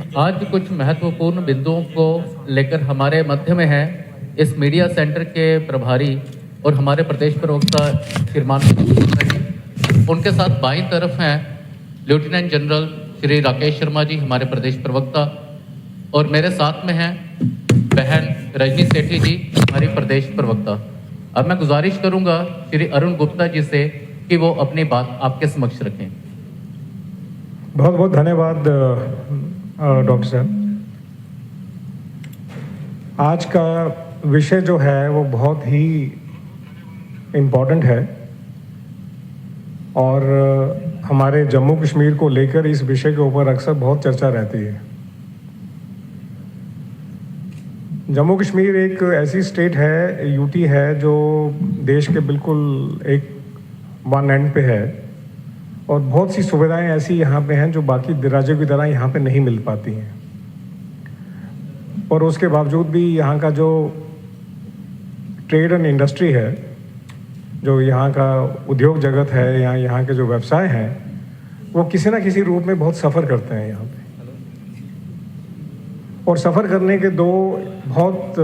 आज कुछ महत्वपूर्ण बिंदुओं को लेकर हमारे मध्य में है इस मीडिया सेंटर के प्रभारी और हमारे प्रदेश प्रवक्ता श्रीमान उनके साथ बाईं तरफ हैं लेफ्टिनेंट जनरल श्री राकेश शर्मा जी हमारे प्रदेश प्रवक्ता, और मेरे साथ में हैं बहन रजनी सेठी जी हमारी प्रदेश प्रवक्ता। अब मैं गुजारिश करूंगा श्री अरुण गुप्ता जी से कि वो अपनी बात आपके समक्ष रखें। बहुत बहुत धन्यवाद डॉक्टर साहब। आज का विषय जो है वो बहुत ही इम्पोर्टेंट है और हमारे जम्मू कश्मीर को लेकर इस विषय के ऊपर अक्सर बहुत चर्चा रहती है। जम्मू कश्मीर एक ऐसी स्टेट है, यूटी है, जो देश के बिल्कुल एक वन एंड पे है और बहुत सी सुविधाएं ऐसी यहाँ पे हैं जो बाकी राज्यों की तरह यहाँ पे नहीं मिल पाती हैं। और उसके बावजूद भी यहाँ का जो ट्रेड एंड इंडस्ट्री है, जो यहाँ का उद्योग जगत है या यहाँ के जो व्यवसाय हैं, वो किसी ना किसी रूप में बहुत सफ़र करते हैं यहाँ पे। और सफ़र करने के दो बहुत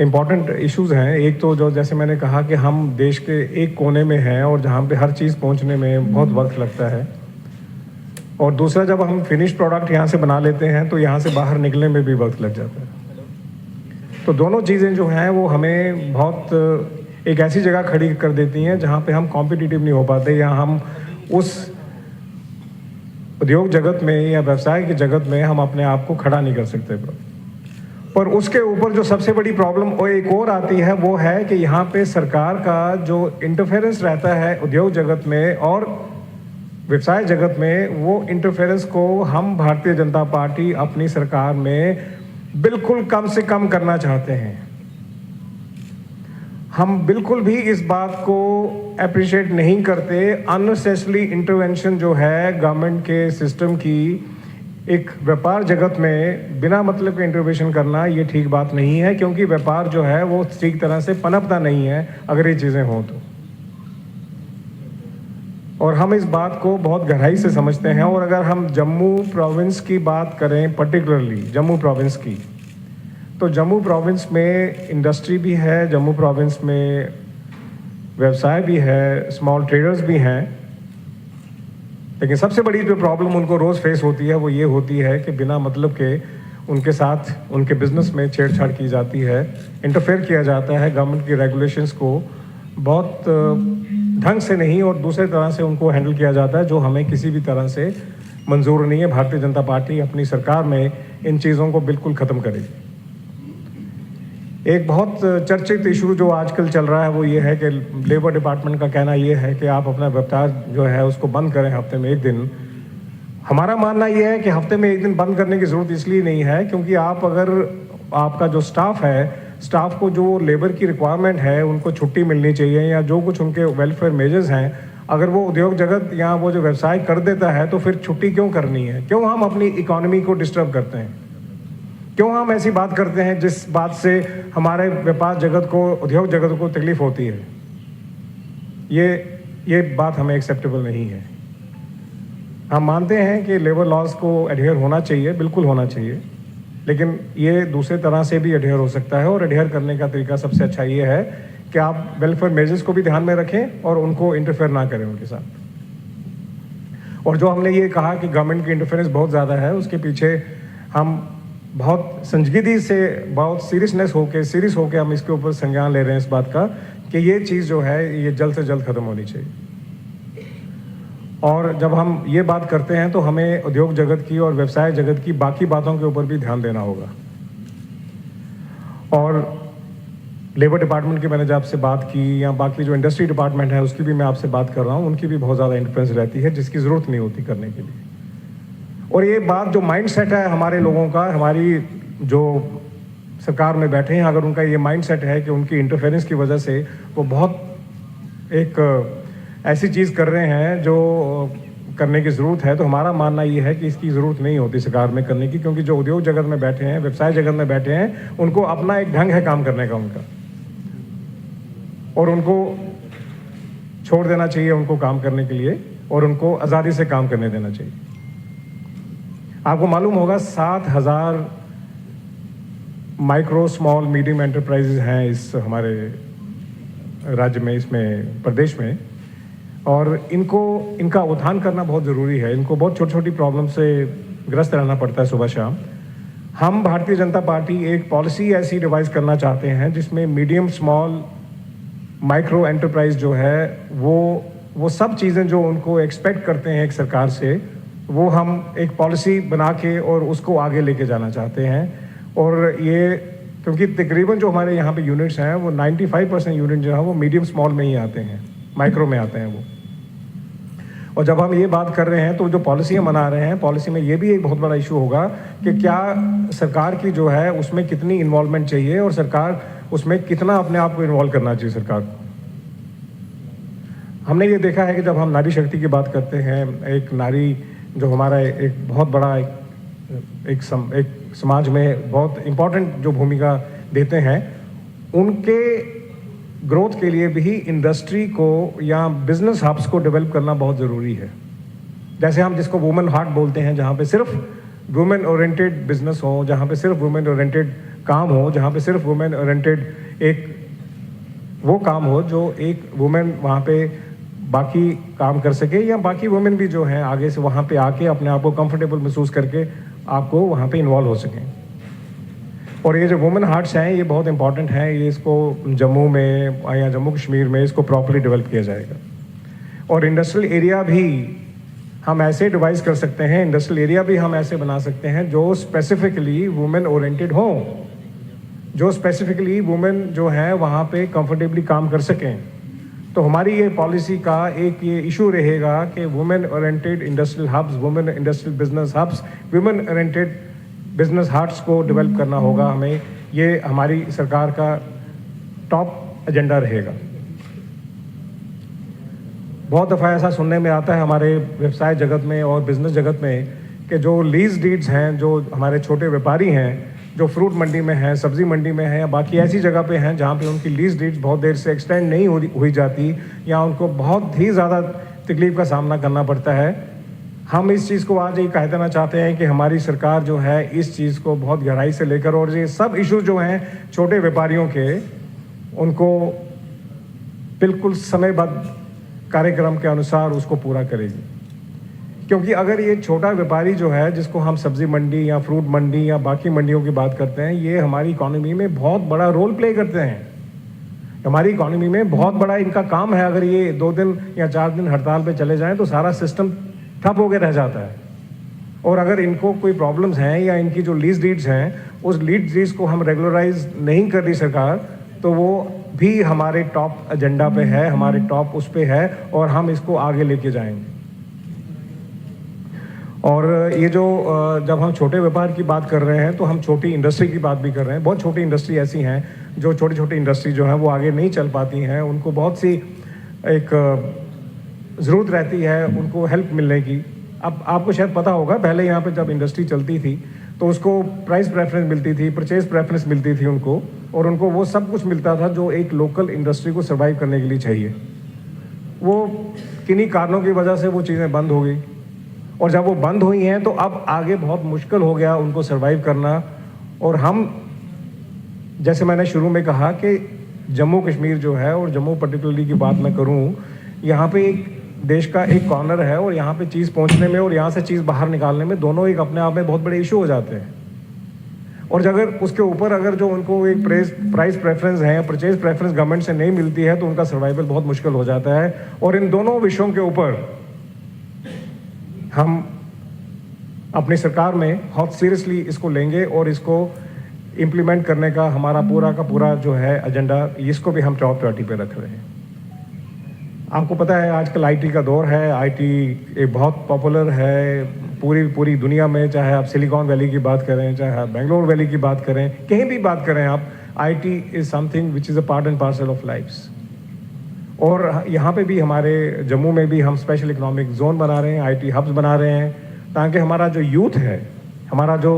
इम्पॉर्टेंट इश्यूज़ हैं। एक तो जो जैसे मैंने कहा कि हम देश के एक कोने में हैं और जहाँ पे हर चीज़ पहुँचने में बहुत वक्त लगता है, और दूसरा जब हम फिनिश प्रोडक्ट यहाँ से बना लेते हैं तो यहाँ से बाहर निकलने में भी वक्त लग जाता है। तो दोनों चीज़ें जो हैं वो हमें बहुत एक ऐसी जगह खड़ी कर देती हैं जहाँ पे हम कॉम्पिटिटिव नहीं हो पाते, या हम उस उद्योग जगत में या व्यवसाय की जगत में हम अपने आप को खड़ा नहीं कर सकते। पर उसके ऊपर जो सबसे बड़ी प्रॉब्लम वो एक और आती है, वो है कि यहाँ पे सरकार का जो इंटरफेरेंस रहता है उद्योग जगत में और व्यवसाय जगत में, वो इंटरफेरेंस को हम भारतीय जनता पार्टी अपनी सरकार में बिल्कुल कम से कम करना चाहते हैं। हम बिल्कुल भी इस बात को अप्रिशिएट नहीं करते। अननेसेसरी इंटरवेंशन जो है गवर्नमेंट के सिस्टम की एक व्यापार जगत में बिना मतलब के इंटरवेंशन करना, ये ठीक बात नहीं है, क्योंकि व्यापार जो है वो ठीक तरह से पनपता नहीं है अगर ये चीज़ें हों तो। और हम इस बात को बहुत गहराई से समझते हैं। और अगर हम जम्मू प्रोविंस की बात करें, पर्टिकुलरली जम्मू प्रोविंस की, तो जम्मू प्रोविंस में इंडस्ट्री भी है, जम्मू प्रोविंस में व्यवसाय भी है, स्मॉल ट्रेडर्स भी हैं, लेकिन सबसे बड़ी जो प्रॉब्लम उनको रोज़ फेस होती है वो ये होती है कि बिना मतलब के उनके साथ उनके बिजनेस में छेड़छाड़ की जाती है, इंटरफेयर किया जाता है। गवर्नमेंट की रेगुलेशंस को बहुत ढंग से नहीं और दूसरे तरह से उनको हैंडल किया जाता है, जो हमें किसी भी तरह से मंजूर नहीं है। भारतीय जनता पार्टी अपनी सरकार में इन चीज़ों को बिल्कुल ख़त्म करेगी। एक बहुत चर्चित इशू जो आजकल चल रहा है वो ये है कि लेबर डिपार्टमेंट का कहना ये है कि आप अपना व्यापार जो है उसको बंद करें हफ्ते में एक दिन। हमारा मानना ये है कि हफ्ते में एक दिन बंद करने की ज़रूरत इसलिए नहीं है क्योंकि आप अगर आपका जो स्टाफ है, स्टाफ को जो लेबर की रिक्वायरमेंट है, उनको छुट्टी मिलनी चाहिए या जो कुछ उनके वेलफेयर मेजर्स हैं, अगर वो उद्योग जगत या वो जो व्यवसाय कर देता है तो फिर छुट्टी क्यों करनी है? क्यों हम अपनी इकोनॉमी को डिस्टर्ब करते हैं? क्यों हम ऐसी बात करते हैं जिस बात से हमारे व्यापार जगत को, उद्योग जगत को तकलीफ होती है? ये बात हमें एक्सेप्टेबल नहीं है। हम मानते हैं कि लेबर लॉज को एडहेयर होना चाहिए, बिल्कुल होना चाहिए, लेकिन ये दूसरे तरह से भी एडहेयर हो सकता है। और एडहेयर करने का तरीका सबसे अच्छा ये है कि आप वेलफेयर मेजर्स को भी ध्यान में रखें और उनको इंटरफेयर ना करें उनके साथ। और जो हमने ये कहा कि गवर्नमेंट की इंटरफेरेंस बहुत ज़्यादा है, उसके पीछे हम बहुत संजीदगी से, बहुत सीरियस होके हम इसके ऊपर संज्ञान ले रहे हैं इस बात का कि ये चीज़ जो है ये जल्द से जल्द ख़त्म होनी चाहिए। और जब हम ये बात करते हैं तो हमें उद्योग जगत की और व्यवसाय जगत की बाकी बातों के ऊपर भी ध्यान देना होगा। और लेबर डिपार्टमेंट की मैंने जब आपसे बात की, या बाकी जो इंडस्ट्री डिपार्टमेंट है उसकी भी मैं आपसे बात कर रहा हूँ, उनकी भी बहुत ज़्यादा इंटरफेरेंस रहती है जिसकी ज़रूरत नहीं होती करने के लिए। और ये बात जो माइंड सेट है हमारे लोगों का, हमारी जो सरकार में बैठे हैं, अगर उनका ये माइंड सेट है कि उनकी इंटरफेरेंस की वजह से वो बहुत एक ऐसी चीज़ कर रहे हैं जो करने की ज़रूरत है, तो हमारा मानना ये है कि इसकी ज़रूरत नहीं होती सरकार में करने की, क्योंकि जो उद्योग जगत में बैठे हैं, व्यवसाय जगत में बैठे हैं, उनको अपना एक ढंग है काम करने का उनका, और उनको छोड़ देना चाहिए उनको काम करने के लिए और उनको आज़ादी से काम करने देना चाहिए। आपको मालूम होगा 7,000 माइक्रो स्मॉल मीडियम एंटरप्राइजेज हैं इस हमारे राज्य में, इसमें प्रदेश में, और इनका उत्थान करना बहुत ज़रूरी है। इनको बहुत छोटी छोटी प्रॉब्लम से ग्रस्त रहना पड़ता है सुबह शाम। हम भारतीय जनता पार्टी एक पॉलिसी ऐसी डिवाइस करना चाहते हैं जिसमें मीडियम स्मॉल माइक्रो एंटरप्राइज जो है वो सब चीज़ें जो उनको एक्सपेक्ट करते हैं एक सरकार से, वो हम एक पॉलिसी बना के और उसको आगे लेके जाना चाहते हैं। और ये क्योंकि तकरीबन जो हमारे यहाँ पे यूनिट्स हैं वो 95% यूनिट जो है वो मीडियम स्मॉल में ही आते हैं, माइक्रो में आते हैं वो। और जब हम ये बात कर रहे हैं तो जो पॉलिसी हम बना रहे हैं, पॉलिसी में ये भी एक बहुत बड़ा इशू होगा कि क्या सरकार की जो है उसमें कितनी इन्वॉल्वमेंट चाहिए और सरकार उसमें कितना अपने आप को इन्वॉल्व करना चाहिए सरकार को। हमने ये देखा है कि जब हम नारी शक्ति की बात करते हैं, एक नारी जो हमारा एक बहुत बड़ा एक समाज में बहुत इम्पोर्टेंट जो भूमिका देते हैं, उनके ग्रोथ के लिए भी इंडस्ट्री को या बिजनेस हब्स को डेवलप करना बहुत ज़रूरी है। जैसे हम जिसको वुमेन हार्ट बोलते हैं, जहाँ पे सिर्फ वुमेन ओरिएंटेड बिजनेस हो, जहाँ पे सिर्फ वुमेन ओरिएंटेड काम हो, जहाँ पे सिर्फ वुमेन ओरिएंटेड एक वो काम हो जो एक वुमेन वहाँ पे बाकी काम कर सके, या बाकी वुमेन भी जो हैं आगे से वहाँ पे आके अपने आप को कंफर्टेबल महसूस करके आपको वहाँ पे इन्वॉल्व हो सकें। और ये जो वुमेन हार्ट्स हैं ये बहुत इंपॉर्टेंट हैं, ये इसको जम्मू में या जम्मू कश्मीर में इसको प्रॉपर्ली डेवलप किया जाएगा। और इंडस्ट्रियल एरिया भी हम ऐसे डिवाइस कर सकते हैं, इंडस्ट्रियल एरिया भी हम ऐसे बना सकते हैं जो स्पेसिफिकली वुमेन ओरिएंटेड हो, जो स्पेसिफिकली वुमेन जो है वहाँ पे कंफर्टेबली काम कर सकें। तो हमारी ये पॉलिसी का एक ये इशू रहेगा कि women oriented industrial hubs, women industrial business hubs, women oriented business hearts को डेवलप करना होगा हमें। ये हमारी सरकार का टॉप एजेंडा रहेगा। बहुत दफ़ा ऐसा सुनने में आता है हमारे व्यवसाय जगत में और बिजनेस जगत में कि जो लीज डीड्स हैं, जो हमारे छोटे व्यापारी हैं, जो फ्रूट मंडी में हैं, सब्जी मंडी में हैं, या बाकी ऐसी जगह पे हैं जहाँ पे उनकी लीज डीड्स बहुत देर से एक्सटेंड नहीं हुई जाती, या उनको बहुत ही ज़्यादा तकलीफ का सामना करना पड़ता है। हम इस चीज़ को आज ये कह देना चाहते हैं कि हमारी सरकार जो है इस चीज़ को बहुत गहराई से लेकर, और ये सब इशू जो हैं छोटे व्यापारियों के, उनको बिल्कुल समयबद्ध कार्यक्रम के अनुसार उसको पूरा करेगी। क्योंकि अगर ये छोटा व्यापारी जो है, जिसको हम सब्जी मंडी या फ्रूट मंडी या बाकी मंडियों की बात करते हैं, ये हमारी इकॉनमी में बहुत बड़ा रोल प्ले करते हैं। हमारी इकॉनमी में बहुत बड़ा इनका काम है। अगर ये 2 दिन या 4 दिन हड़ताल पे चले जाएं तो सारा सिस्टम ठप होकर रह जाता है। और अगर इनको कोई प्रॉब्लम्स हैं या इनकी जो लीज डीड्स हैं, उस लीज डीड्स को हम रेगुलराइज नहीं कर रही सरकार, तो वो भी हमारे टॉप एजेंडा पे है, हमारे टॉप उस पे है, और हम इसको आगे लेके जाएंगे। और ये जो जब हम छोटे व्यापार की बात कर रहे हैं तो हम छोटी इंडस्ट्री की बात भी कर रहे हैं। बहुत छोटी इंडस्ट्री ऐसी हैं जो छोटी छोटी इंडस्ट्री जो है वो आगे नहीं चल पाती हैं, उनको बहुत सी एक ज़रूरत रहती है उनको हेल्प मिलने की। अब आपको शायद पता होगा, पहले यहाँ पे जब इंडस्ट्री चलती थी तो उसको प्राइस प्रेफरेंस मिलती थी, परचेज प्रेफरेंस मिलती थी उनको, और उनको वो सब कुछ मिलता था जो एक लोकल इंडस्ट्री को सर्वाइव करने के लिए चाहिए। वो किन्हीं कारणों की वजह से वो चीज़ें बंद हो गई, और जब वो बंद हुई हैं तो अब आगे बहुत मुश्किल हो गया उनको सर्वाइव करना। और हम, जैसे मैंने शुरू में कहा कि जम्मू कश्मीर जो है, और जम्मू पर्टिकुलरली की बात मैं करूं, यहाँ पे एक देश का एक कॉर्नर है, और यहाँ पे चीज़ पहुँचने में और यहाँ से चीज़ बाहर निकालने में दोनों एक अपने आप में बहुत बड़े इशू हो जाते हैं। और अगर उसके ऊपर अगर जो उनको एक प्राइस प्रेफरेंस है, परचेज प्रेफरेंस गवर्नमेंट से नहीं मिलती है, तो उनका सर्वाइवल बहुत मुश्किल हो जाता है। और इन दोनों विषयों के ऊपर हम अपनी सरकार में बहुत सीरियसली इसको लेंगे, और इसको इम्प्लीमेंट करने का हमारा पूरा का पूरा जो है एजेंडा, इसको भी हम टॉप प्रायोरिटी पे रख रहे हैं। आपको पता है आजकल आईटी का दौर है, आईटी एक बहुत पॉपुलर है पूरी दुनिया में। चाहे आप सिलिकॉन वैली की बात करें, चाहे आप बेंगलोर वैली की बात करें, कहीं भी बात करें आप, it is something which is a part and parcel of lifes. और यहाँ पे भी हमारे जम्मू में भी हम स्पेशल इकोनॉमिक जोन बना रहे हैं, आईटी हब्स बना रहे हैं, ताकि हमारा जो यूथ है, हमारा जो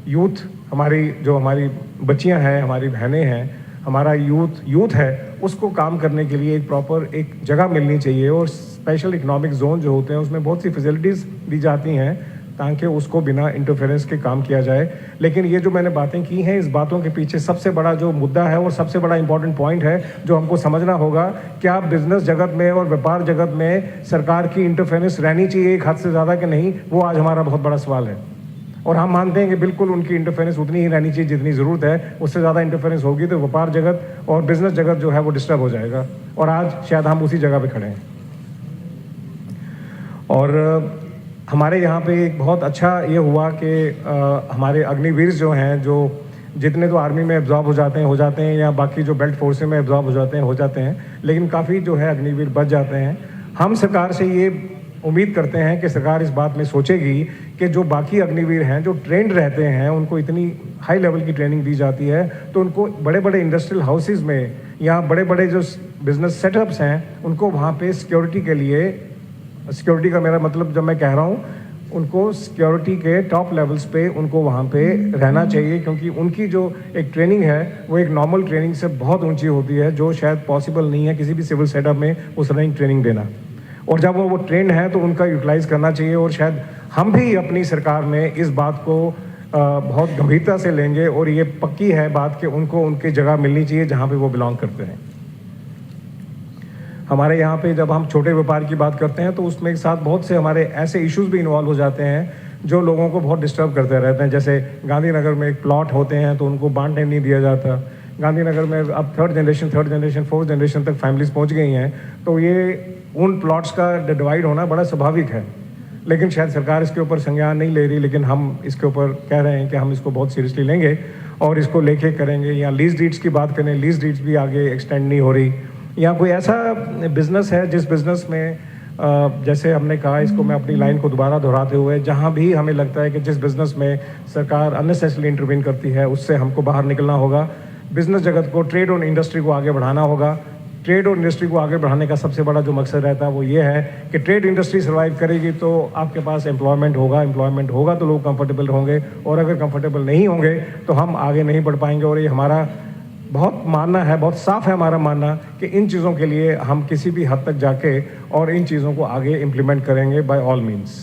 यूथ, हमारी बच्चियाँ हैं, हमारी बहनें हैं, हमारा यूथ है, उसको काम करने के लिए एक प्रॉपर एक जगह मिलनी चाहिए। और स्पेशल इकोनॉमिक जोन जो होते हैं उसमें बहुत सी फैसिलिटीज़ दी जाती हैं, ताकि उसको बिना इंटरफेरेंस के काम किया जाए। लेकिन ये जो मैंने बातें की हैं, इस बातों के पीछे सबसे बड़ा जो मुद्दा है और सबसे बड़ा इंपॉर्टेंट पॉइंट है जो हमको समझना होगा, क्या बिजनेस जगत में और व्यापार जगत में सरकार की इंटरफेरेंस रहनी चाहिए एक हद से ज़्यादा कि नहीं, वो आज हमारा बहुत बड़ा सवाल है। और हम मानते हैं कि बिल्कुल उनकी इंटरफेरेंस उतनी ही रहनी चाहिए जितनी ज़रूरत है। उससे ज़्यादा इंटरफेरेंस होगी तो व्यापार जगत और बिजनेस जगत जो है वो डिस्टर्ब हो जाएगा, और आज शायद हम उसी जगह पे खड़े हैं। और हमारे यहाँ पे एक बहुत अच्छा ये हुआ कि हमारे अग्निवीर जो हैं, जो जितने तो आर्मी में एब्जॉर्ब हो जाते हैं या बाकी जो बेल्ट फोर्सेस में एब्जॉर्ब हो जाते हैं, लेकिन काफ़ी जो है अग्निवीर बच जाते हैं। हम सरकार से ये उम्मीद करते हैं कि सरकार इस बात में सोचेगी कि जो बाकी अग्निवीर हैं जो ट्रेंड रहते हैं, उनको इतनी हाई लेवल की ट्रेनिंग दी जाती है, तो उनको बड़े बड़े इंडस्ट्रियल हाउसेज में या बड़े बड़े जो बिजनेस सेटअप्स हैं, उनको वहाँ पे सिक्योरिटी के लिए, सिक्योरिटी का मेरा मतलब जब मैं कह रहा हूँ, उनको सिक्योरिटी के टॉप लेवल्स पे उनको वहाँ पे रहना चाहिए, क्योंकि उनकी जो एक ट्रेनिंग है वो एक नॉर्मल ट्रेनिंग से बहुत ऊंची होती है, जो शायद पॉसिबल नहीं है किसी भी सिविल सेटअप में उस तरह की ट्रेनिंग देना। और जब वो ट्रेंड है तो उनका यूटिलाइज करना चाहिए। और शायद हम भी अपनी सरकार में इस बात को बहुत गंभीरता से लेंगे, और ये पक्की है बात कि उनको उनकी जगह मिलनी चाहिए जहाँ पे वो बिलोंग करते हैं। हमारे यहाँ पे जब हम छोटे व्यापार की बात करते हैं तो उसमें एक साथ बहुत से हमारे ऐसे इश्यूज भी इन्वॉल्व हो जाते हैं जो लोगों को बहुत डिस्टर्ब करते रहते हैं। जैसे गांधीनगर में एक प्लॉट होते हैं तो उनको बांटने नहीं दिया जाता। गांधीनगर में अब थर्ड जनरेशन फोर्थ जनरेशन तक फैमिलीज पहुँच गई हैं, तो ये उन प्लॉट्स का डिवाइड होना बड़ा स्वाभाविक है। लेकिन शायद सरकार इसके ऊपर संज्ञान नहीं ले रही, लेकिन हम इसके ऊपर कह रहे हैं कि हम इसको बहुत सीरियसली लेंगे और इसको लेके करेंगे। या लीज डीड्स की बात करें, लीज डीड्स भी आगे एक्सटेंड नहीं हो रही। या कोई ऐसा बिजनेस है जिस बिजनेस में जैसे हमने कहा, इसको मैं अपनी लाइन को दोबारा दोहराते हुए, जहाँ भी हमें लगता है कि जिस बिजनेस में सरकार अननेसेसरली इंटरवीन करती है, उससे हमको बाहर निकलना होगा। बिजनेस जगत को, ट्रेड और इंडस्ट्री को आगे बढ़ाना होगा। ट्रेड और इंडस्ट्री को आगे बढ़ाने का सबसे बड़ा जो मकसद रहता है वो ये है कि ट्रेड इंडस्ट्री सर्वाइव करेगी तो आपके पास एम्प्लॉयमेंट होगा तो लोग कंफर्टेबल होंगे, और अगर कंफर्टेबल नहीं होंगे तो हम आगे नहीं बढ़ पाएंगे। और ये हमारा बहुत मानना है, बहुत साफ है हमारा मानना कि इन चीज़ों के लिए हम किसी भी हद तक जाके और इन चीज़ों को आगे इम्प्लीमेंट करेंगे बाय ऑल मीन्स।